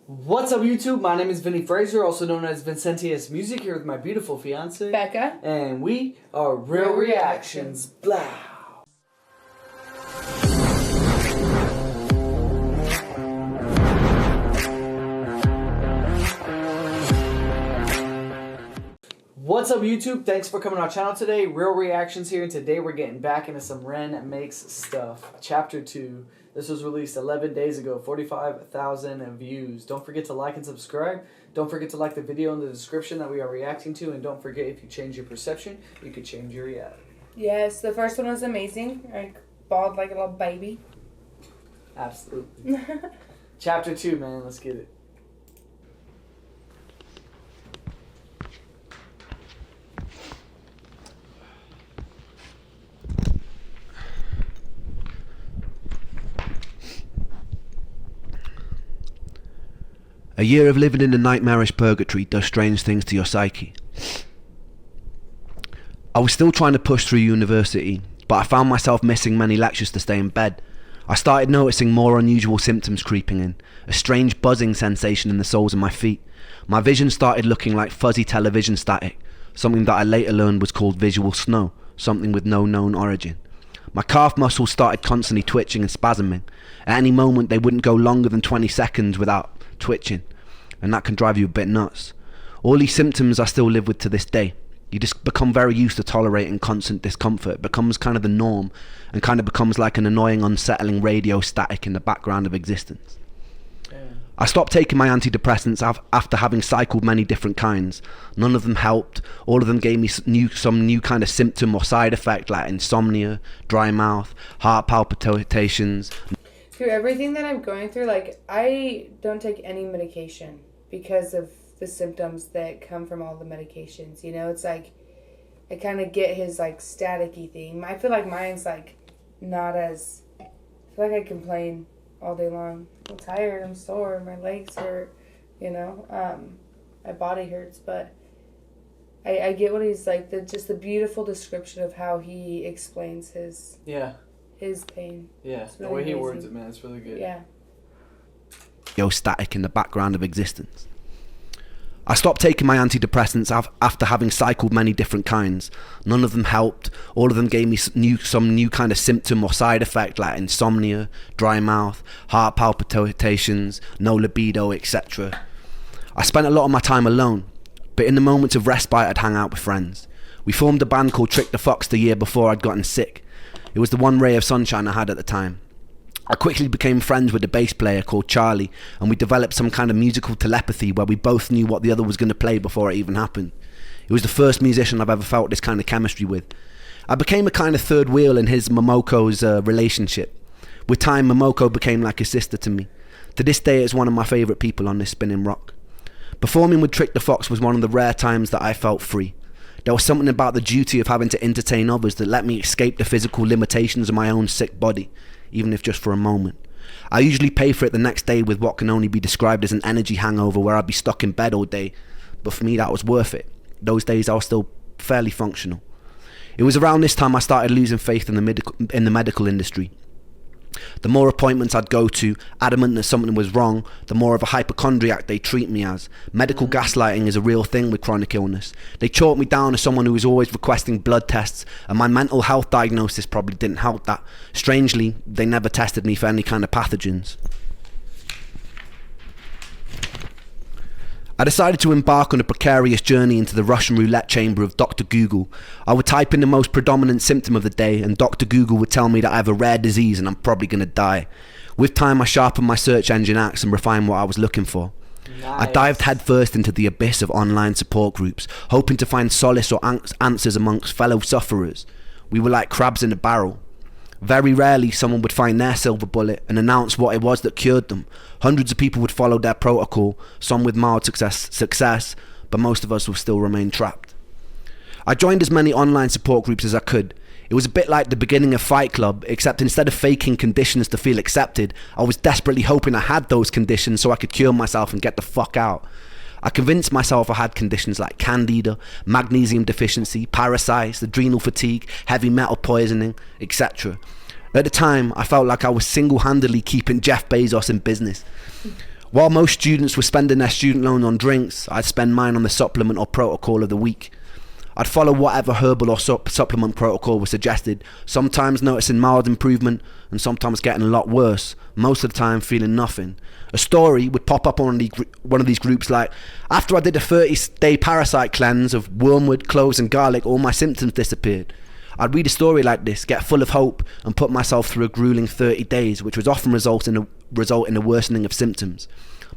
What's up, YouTube? My name is Vinny Fraser, also known as Vincentius Music, here with my beautiful fiance Becca, and we are Real Reactions. Blah. What's up, YouTube? Thanks for coming to our channel today. Real Reactions here, and today we're getting back into some Ren Makes Stuff. Chapter 2. This was released 11 days ago, 45,000 views. Don't forget to like and subscribe. Don't forget to like the video in the description that we are reacting to. And don't forget, if you change your perception, you could change your reality. yes, the first one was amazing. I bawled like a little baby. Absolutely. Chapter 2, man. Let's get it. A year of living in a nightmarish purgatory does strange things to your psyche. I was still trying to push through university, but I found myself missing many lectures to stay in bed. I started noticing more unusual symptoms creeping in, a strange buzzing sensation in the soles of my feet. My vision started looking like fuzzy television static, something that I later learned was called visual snow, something with no known origin. My calf muscles started constantly twitching and spasming. At any moment they wouldn't go longer than 20 seconds without twitching, and that can drive you a bit nuts. All these symptoms I still live with to this day. You just become very used to tolerating constant discomfort. It becomes kind of the norm, and kind of becomes like an annoying, unsettling radio static in the background of existence. I stopped taking my antidepressants after having cycled many different kinds. None of them helped. All of them gave me some new kind of symptom or side effect, like insomnia, dry mouth, heart palpitations. Through everything that I'm going through, like, I don't take any medication because of the symptoms that come from all the medications. You know, it's like I kind of get his like staticky thing. I feel like mine's like not as. I feel like I complain all day long. I'm tired. I'm sore. My legs hurt. You know, my body hurts. But I get what he's like. Just the beautiful description of how he explains his. Yeah. His pain. Yeah, really the way he amazing. words it, man, it's really good. Yeah. Static in the background of existence. I stopped taking my antidepressants after having cycled many different kinds. None of them helped. All of them gave me some new kind of symptom or side effect, like insomnia, dry mouth, heart palpitations, no libido, etc. I spent a lot of my time alone, but in the moments of respite I'd hang out with friends. We formed a band called Trick the Fox the year before I'd gotten sick. It was the one ray of sunshine I had at the time. I quickly became friends with a bass player called Charlie, and we developed some kind of musical telepathy where we both knew what the other was going to play before it even happened. He was the first musician I've ever felt this kind of chemistry with. I became a kind of third wheel in his Momoko's relationship. With time, Momoko became like a sister to me. To this day, it's one of my favourite people on this spinning rock. Performing with Trick the Fox was one of the rare times that I felt free. There was something about the duty of having to entertain others that let me escape the physical limitations of my own sick body, even if just for a moment. I usually pay for it the next day with what can only be described as an energy hangover where I'd be stuck in bed all day, but for me that was worth it. Those days I was still fairly functional. It was around this time I started losing faith in the medical industry. The more appointments I'd go to, adamant that something was wrong, the more of a hypochondriac they treat me as. Medical gaslighting is a real thing with chronic illness. They chalk me down as someone who was always requesting blood tests, and my mental health diagnosis probably didn't help that. Strangely, they never tested me for any kind of pathogens. I decided to embark on a precarious journey into the Russian roulette chamber of Dr. Google. I would type in the most predominant symptom of the day, and Dr. Google would tell me that I have a rare disease and I'm probably going to die. With time, I sharpened my search engine axe and refined what I was looking for. Nice. I dived headfirst into the abyss of online support groups, hoping to find solace or answers amongst fellow sufferers. We were like crabs in a barrel. Very rarely someone would find their silver bullet and announce what it was that cured them. Hundreds of people would follow their protocol, some with mild success, but most of us will still remain trapped. I joined as many online support groups as I could. It was a bit like the beginning of Fight Club, except instead of faking conditions to feel accepted, I was desperately hoping I had those conditions so I could cure myself and get the fuck out. I convinced myself I had conditions like candida, magnesium deficiency, parasites, adrenal fatigue, heavy metal poisoning, etc. At the time, I felt like I was single-handedly keeping Jeff Bezos in business. While most students were spending their student loan on drinks, I'd spend mine on the supplement or protocol of the week. I'd follow whatever herbal or supplement protocol was suggested, sometimes noticing mild improvement and sometimes getting a lot worse, most of the time feeling nothing. A story would pop up on one of these groups like, after I did a 30-day parasite cleanse of wormwood, cloves and garlic, all my symptoms disappeared. I'd read a story like this, get full of hope and put myself through a grueling 30 days, which would often result in a worsening of symptoms.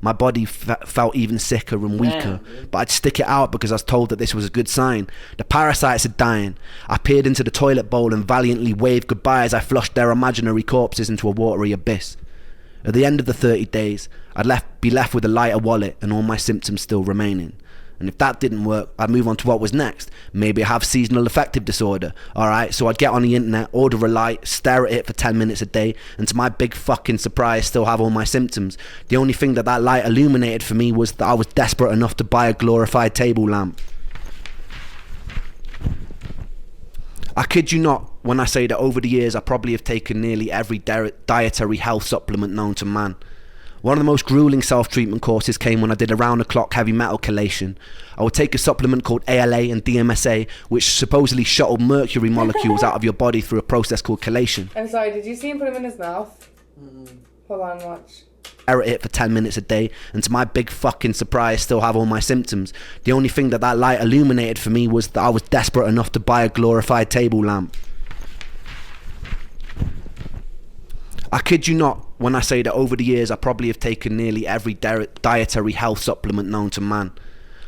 My body felt even sicker and weaker, but I'd stick it out because I was told that this was a good sign. The parasites are dying. I peered into the toilet bowl and valiantly waved goodbye as I flushed their imaginary corpses into a watery abyss. At the end of the 30 days, I'd be left with a lighter wallet and all my symptoms still remaining. And if that didn't work, I'd move on to what was next. Maybe I have seasonal affective disorder. Alright, so I'd get on the internet, order a light, stare at it for 10 minutes a day, and to my big fucking surprise, still have all my symptoms. The only thing that light illuminated for me was that I was desperate enough to buy a glorified table lamp. I kid you not when I say that over the years I probably have taken nearly every dietary health supplement known to man. One of the most grueling self-treatment courses came when I did a round-the-clock heavy metal chelation. I would take a supplement called ALA and DMSA, which supposedly shuttled mercury molecules out of your body through a process called chelation. I'm sorry, did you see him put him in his mouth? Hold on, watch. Stare at it for 10 minutes a day, and to my big fucking surprise, still have all my symptoms. The only thing that light illuminated for me was that I was desperate enough to buy a glorified table lamp. I kid you not when I say that over the years I probably have taken nearly every dietary health supplement known to man.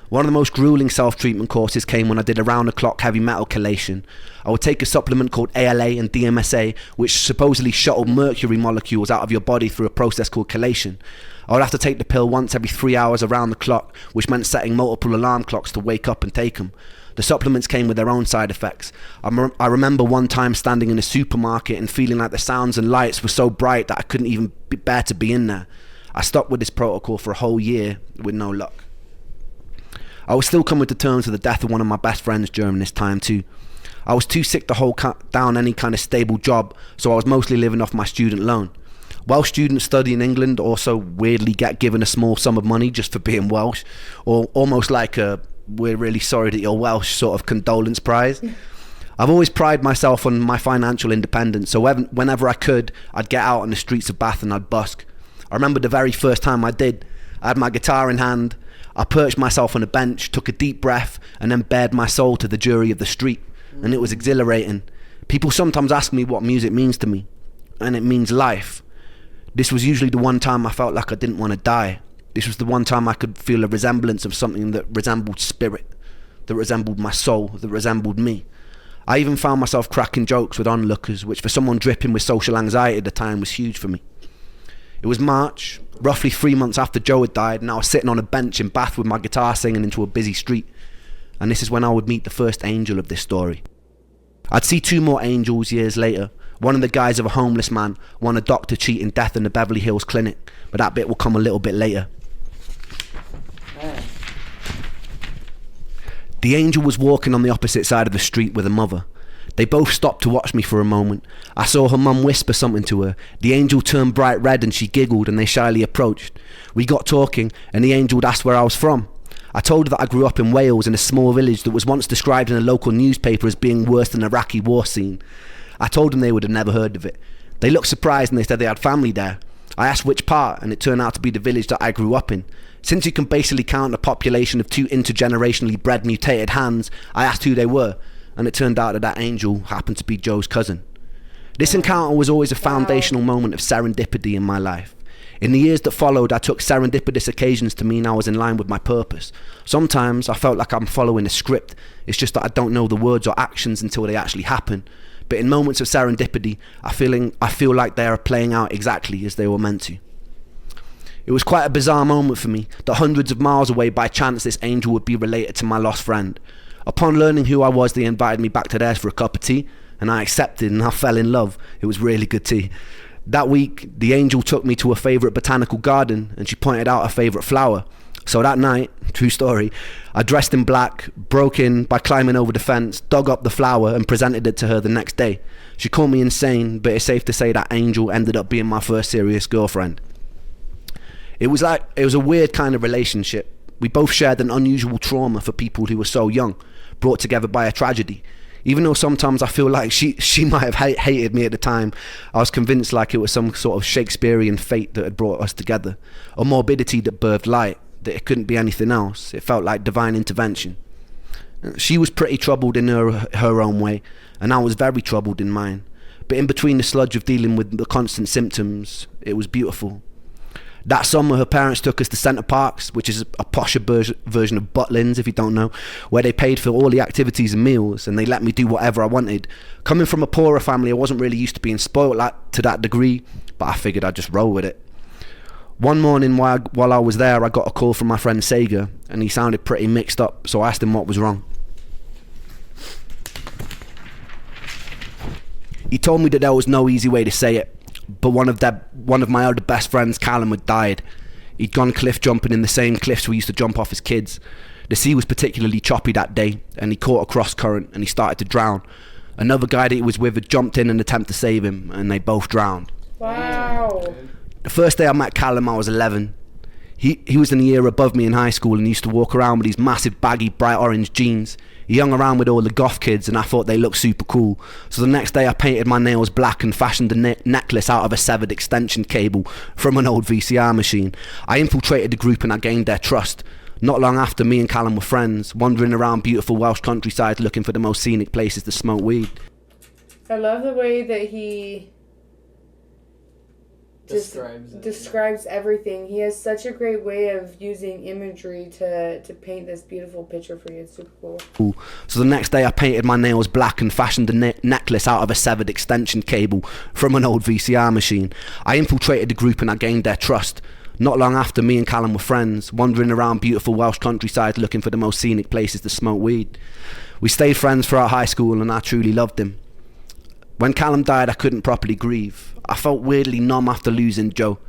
One of the most grueling self-treatment courses came when I did a round-the-clock heavy metal chelation. I would take a supplement called ALA and DMSA, which supposedly shuttled mercury molecules out of your body through a process called chelation. I would have to take the pill once every 3 hours around the clock, which meant setting multiple alarm clocks to wake up and take them. The supplements came with their own side effects. I remember one time standing in a supermarket and feeling like the sounds and lights were so bright that I couldn't even bear to be in there. I stuck with this protocol for a whole year with no luck. I was still coming to terms with the death of one of my best friends during this time too. I was too sick to hold down any kind of stable job, so I was mostly living off my student loan. Welsh students study in England also weirdly get given a small sum of money just for being Welsh, or almost like a "we're really sorry that you're Welsh" sort of condolence prize. I've always prided myself on my financial independence, so whenever I could, I'd get out on the streets of Bath and I'd busk. I remember the very first time I did. I had my guitar in hand, I perched myself on a bench, took a deep breath, and then bared my soul to the jury of the street, and it was exhilarating. People sometimes ask me what music means to me, and it means life. This was usually the one time I felt like I didn't want to die. This was the one time I could feel a resemblance of something that resembled spirit, that resembled my soul, that resembled me. I even found myself cracking jokes with onlookers, which for someone dripping with social anxiety at the time was huge for me. It was March, roughly 3 months after Joe had died, and I was sitting on a bench in Bath with my guitar singing into a busy street. And this is when I would meet the first angel of this story. I'd see 2 more angels years later, one in the guise of a homeless man, one a doctor cheating death in the Beverly Hills clinic, but that bit will come a little bit later. Man. The angel was walking on the opposite side of the street with a mother. They both stopped to watch me for a moment. I saw her mum whisper something to her. The angel turned bright red and she giggled and they shyly approached. We got talking and the angel asked where I was from. I told her that I grew up in Wales in a small village that was once described in a local newspaper as being worse than an Iraqi war scene. I told them they would have never heard of it. They looked surprised and they said they had family there. I asked which part and it turned out to be the village that I grew up in. Since you can basically count a population of 2 intergenerationally bred mutated hands, I asked who they were, and it turned out that angel happened to be Joe's cousin. This encounter was always a foundational moment of serendipity in my life. In the years that followed, I took serendipitous occasions to mean I was in line with my purpose. Sometimes I felt like I'm following a script. It's just that I don't know the words or actions until they actually happen. But in moments of serendipity, I feel like they are playing out exactly as they were meant to. It was quite a bizarre moment for me, that hundreds of miles away by chance this angel would be related to my lost friend. Upon learning who I was, they invited me back to theirs for a cup of tea, and I accepted and I fell in love. It was really good tea. That week, the angel took me to a favourite botanical garden, and she pointed out a favourite flower. So that night, true story, I dressed in black, broke in by climbing over the fence, dug up the flower and presented it to her the next day. She called me insane, but it's safe to say that angel ended up being my first serious girlfriend. It was a weird kind of relationship. We both shared an unusual trauma for people who were so young, brought together by a tragedy. Even though sometimes I feel like she might have hated me at the time, I was convinced like it was some sort of Shakespearean fate that had brought us together. A morbidity that birthed light, that it couldn't be anything else. It felt like divine intervention. She was pretty troubled in her own way, and I was very troubled in mine. But in between the sludge of dealing with the constant symptoms, it was beautiful. That summer, her parents took us to Centre Parks, which is a posher version of Butlins, if you don't know, where they paid for all the activities and meals, and they let me do whatever I wanted. Coming from a poorer family, I wasn't really used to being spoiled to that degree, but I figured I'd just roll with it. One morning while I was there, I got a call from my friend Sega, and he sounded pretty mixed up, so I asked him what was wrong. He told me that there was no easy way to say it, but one of my other best friends, Callum, had died. He'd gone cliff jumping in the same cliffs we used to jump off as kids. The sea was particularly choppy that day, and he caught a cross current and he started to drown. Another guy that he was with had jumped in an attempt to save him, and they both drowned. Wow. The first day I met Callum, I was 11. He was in a year above me in high school and used to walk around with these massive baggy bright orange jeans. He hung around with all the goth kids and I thought they looked super cool. So the next day I painted my nails black and fashioned a necklace out of a severed extension cable from an old VCR machine. I infiltrated the group and I gained their trust. Not long after, me and Callum were friends, wandering around beautiful Welsh countryside looking for the most scenic places to smoke weed. I love the way that he describes everything. He has such a great way of using imagery to paint this beautiful picture for you. It's super cool. So the next day I painted my nails black and fashioned a necklace out of a severed extension cable from an old VCR machine. I infiltrated the group and I gained their trust. Not long after, me and Callum were friends, wandering around beautiful Welsh countryside looking for the most scenic places to smoke weed. We stayed friends throughout high school and I truly loved him. When Callum died, I couldn't properly grieve. I felt weirdly numb after losing Joe.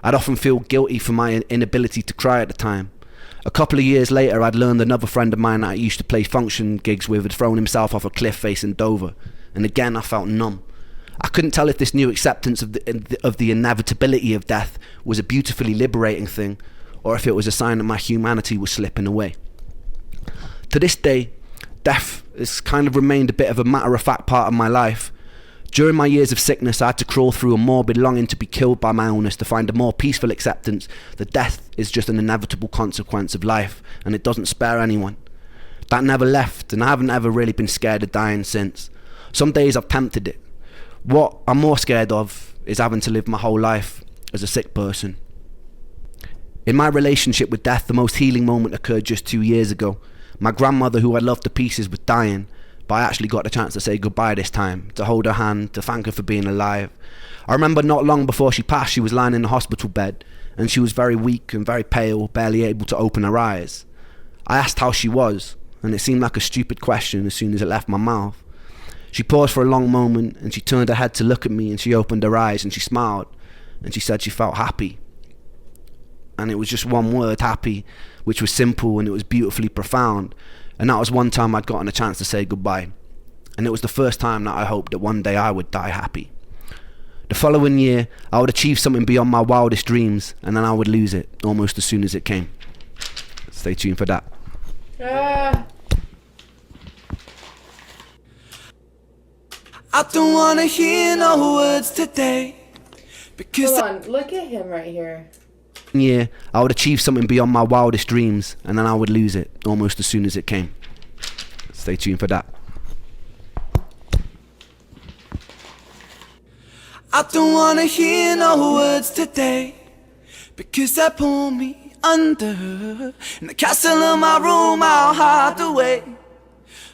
I'd often feel guilty for my inability to cry at the time. A couple of years later, I'd learned another friend of mine that I used to play function gigs with had thrown himself off a cliff facing Dover. And again, I felt numb. I couldn't tell if this new acceptance of the inevitability of death was a beautifully liberating thing, or if it was a sign that my humanity was slipping away. To this day, death has kind of remained a bit of a matter-of-fact part of my life. During my years of sickness, I had to crawl through a morbid longing to be killed by my illness to find a more peaceful acceptance that death is just an inevitable consequence of life and it doesn't spare anyone. That never left, and I haven't ever really been scared of dying since. Some days I've tempted it. What I'm more scared of is having to live my whole life as a sick person. In my relationship with death, the most healing moment occurred just 2 years ago. My grandmother, who I loved to pieces, was dying, but I actually got the chance to say goodbye this time, to hold her hand, to thank her for being alive. I remember not long before she passed, she was lying in a hospital bed, and she was very weak and very pale, barely able to open her eyes. I asked how she was, and it seemed like a stupid question as soon as it left my mouth. She paused for a long moment, and she turned her head to look at me, and she opened her eyes, and she smiled, and she said she felt happy. And it was just one word, happy, which was simple and it was beautifully profound. And that was one time I'd gotten a chance to say goodbye. And it was the first time that I hoped that one day I would die happy. The following year, I would achieve something beyond my wildest dreams, and then I would lose it almost as soon as it came. Stay tuned for that. I don't wanna hear no words today. Because Hold on, look at him right here. Year, I would achieve something beyond my wildest dreams, and then I would lose it almost as soon as it came. Stay tuned for that. I don't wanna hear no words today, because they pull me under. In the castle of my room I'll hide away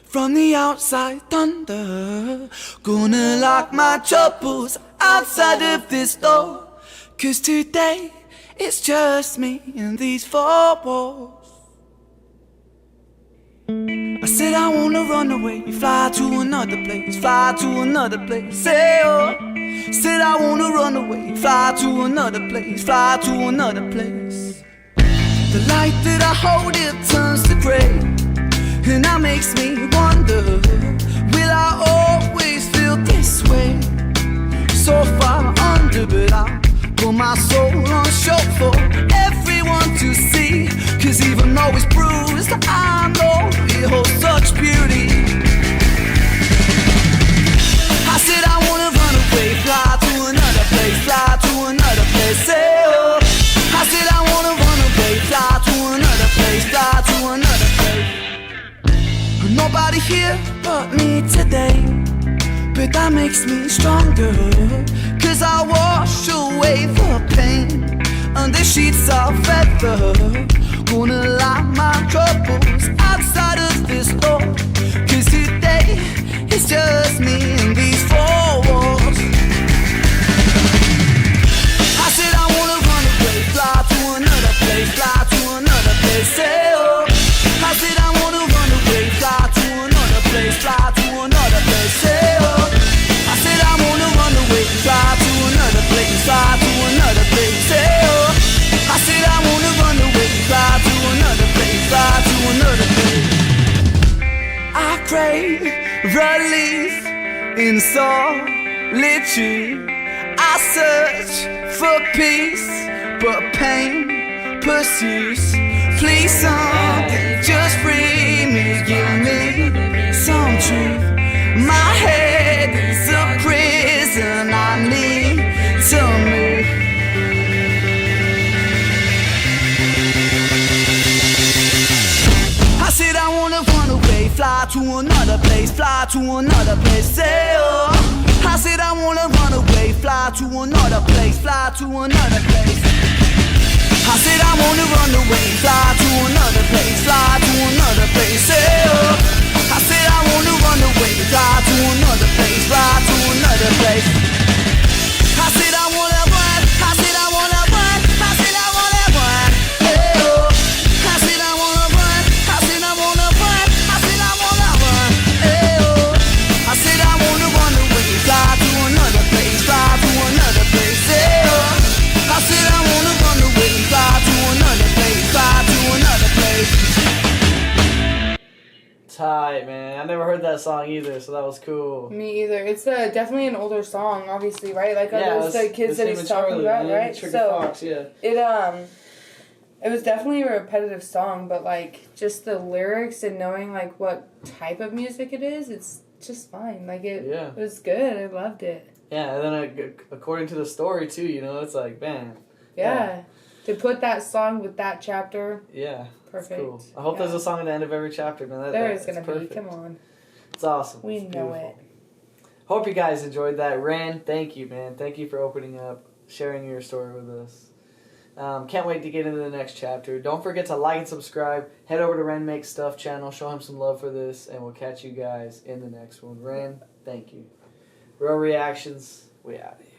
from the outside thunder. Gonna lock my troubles outside of this door, 'cause today it's just me in these four walls. I said I wanna run away, fly to another place, fly to another place, say oh. Said I wanna run away, fly to another place, fly to another place. The light that I hold, it turns to grey, and that makes me wonder, will I always feel this way? So far under, but I put my soul on show for every want to see. Cause even though it's bruised, I know it holds such beauty. I said I wanna run away, fly to another place, fly to another place, say oh. I said I wanna run away, fly to another place, fly to another place. Nobody here but me today, but that makes me stronger. Cause I wash away the pain under sheets of feather. Gonna lock my troubles outside of this door. Cause today it's just me and these four walls. I said I wanna run away, fly to another place, fly to another place, say oh. I said I wanna run away, fly to another place, fly to another place, say oh. I said I wanna run away, fly to another place, fly to another place, say oh. I said I wanna run away, fly to another place, fly to another place. I crave relief in solitude. I search for peace, but pain pursues. Please something, just free me, give me some truth. My head is a prison, I need to move. I said I wanna run away, fly to another place, fly to another place, say oh. I said I wanna run away, fly to another place, fly to another place. I said I wanna run away, fly to another place, fly to another place, say oh. I said I wanna run away, fly to another place, fly to another place. I said I wanna run, I said I wanna run, I said I wanna run, hey oh. I said I wanna run, I said I wanna run, I said I wanna run, hey oh. I said I wanna run away, fly to another place, fly to another place, hey oh. I said I wanna run away, fly to another place, fly to another place. Tight, man. I never heard that song either, so that was cool. Me either. It's definitely an older song, obviously, right? Like those the kids that him he's and talking Charlie, about, man. right? Trigger So Fox, yeah. it was definitely a repetitive song, but like just the lyrics and knowing like what type of music it is, it's just fine. Like it was good. I loved it. Yeah, and then according to the story too, you know, it's like, man. Yeah. To put that song with that chapter. Yeah. Perfect. Cool. I hope there's a song at the end of every chapter, man. There is going to be. Come on. It's awesome. We it's know beautiful. it. Hope you guys enjoyed that. Ren, thank you, man. Thank you for opening up, sharing your story with us. Can't wait to get into the next chapter. Don't forget to like and subscribe. Head over to Ren Makes Stuff channel. Show him some love for this, and we'll catch you guys in the next one. Ren, thank you. Real Reactions, we out of here.